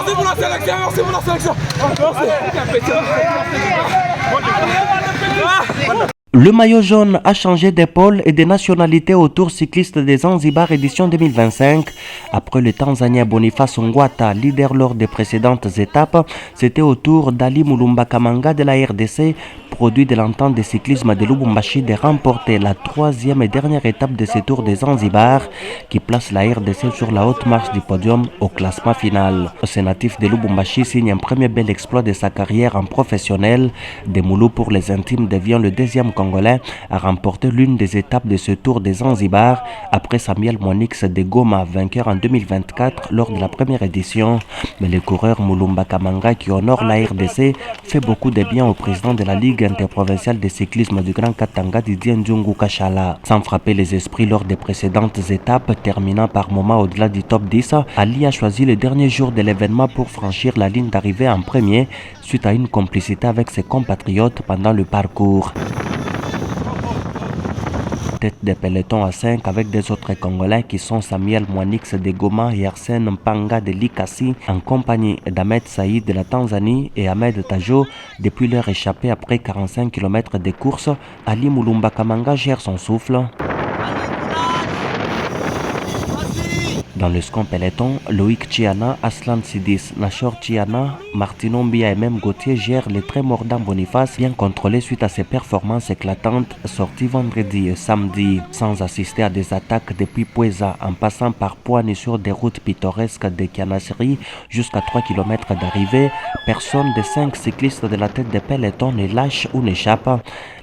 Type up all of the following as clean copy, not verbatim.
Merci pour la sélection, merci pour la sélection. Le maillot jaune a changé d'épaule et de nationalité au Tour cycliste des Zanzibar édition 2025. Après le Tanzanien Boniface Ngwata, leader lors des précédentes étapes, c'était au tour d'Ali Mulumba Kamanga de la RDC, produit de l'entente de cyclisme de Lubumbashi, de remporter la troisième et dernière étape de ce Tour des Zanzibar qui place la RDC sur la haute marche du podium au classement final. Ce natif de Lubumbashi signe un premier bel exploit de sa carrière en professionnel. Demoulou pour les intimes devient le deuxième Congolais à remporter l'une des étapes de ce Tour des Zanzibar après Samuel Monix de Goma, vainqueur en 2024 lors de la première édition. Mais le coureur Mulumba Kamanga qui honore la RDC fait beaucoup de bien au président de la Ligue interprovinciale de cyclisme du Grand Katanga, Didier Ndjungu Kachala. Sans frapper les esprits lors des précédentes étapes, terminant par moments au-delà du top 10, Ali a choisi le dernier jour de l'événement pour franchir la ligne d'arrivée en premier suite à une complicité avec ses compatriotes pendant le parcours. Tête de peloton à 5 avec des autres Congolais qui sont Samuel Mwanix de Goma et Arsène Mpanga de Likasi en compagnie d'Ahmed Saïd de la Tanzanie et Ahmed Tajo. Depuis leur échappée après 45 km de course, Ali Mulumba Kamanga gère son souffle. Dans le second peloton, Loïc Chiana, Aslan Sidis, Nashor Chiana, Martino Mbia et même Gauthier gèrent les très mordants Boniface, bien contrôlés suite à ses performances éclatantes sorties vendredi et samedi. Sans assister à des attaques depuis Pueza, en passant par Poani sur des routes pittoresques de Kianasiri jusqu'à 3 km d'arrivée, personne des 5 cyclistes de la tête de peloton ne lâche ou n'échappe.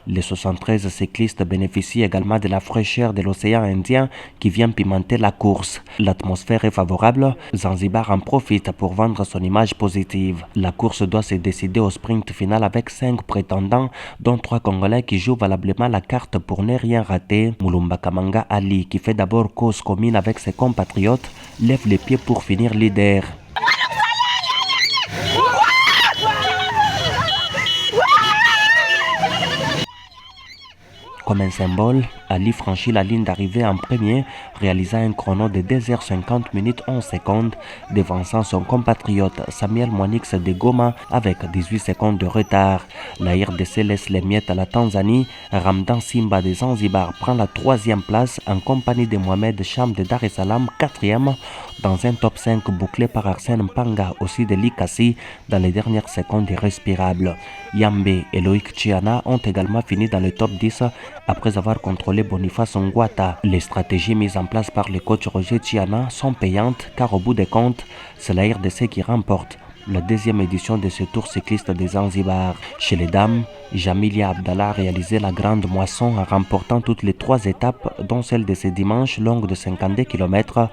Les 73 cyclistes bénéficient également de la fraîcheur de l'océan Indien qui vient pimenter la course. L'atmosphère est favorable, Zanzibar en profite pour vendre son image positive. La course doit se décider au sprint final avec 5 prétendants, dont 3 Congolais qui jouent valablement la carte pour ne rien rater. Mulumba Kamanga Ali, qui fait d'abord cause commune avec ses compatriotes, lève les pieds pour finir leader. Comme un symbole, Ali franchit la ligne d'arrivée en premier, réalisant un chrono de 2h50 minutes 11 secondes, devançant son compatriote Samuel Mwanix de Goma avec 18 secondes de retard. La RDC laisse les miettes à la Tanzanie. Ramdan Simba de Zanzibar prend la 3e place en compagnie de Mohamed Cham de Dar es Salaam, 4e, dans un top 5 bouclé par Arsène Mpanga aussi de Likasi dans les dernières secondes irrespirables. Yambe et Loïc Chiana ont également fini dans le top 10 après avoir contrôlé Boniface Ngwata. Les stratégies mises en place par le coach Roger Chiana sont payantes car au bout des comptes, c'est la RDC qui remporte la 2e édition de ce Tour cycliste des Zanzibar. Chez les dames, Jamilia Abdallah a réalisé la grande moisson en remportant toutes les 3 étapes, dont celle de ce dimanche longue de 52 km.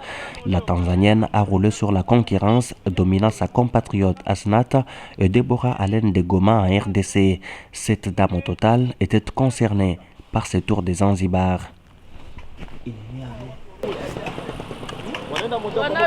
La Tanzanienne a roulé sur la concurrence, dominant sa compatriote Asnat et Deborah Allen de Goma en RDC. 7 dames au total étaient concernées par ce Tour des Zanzibar.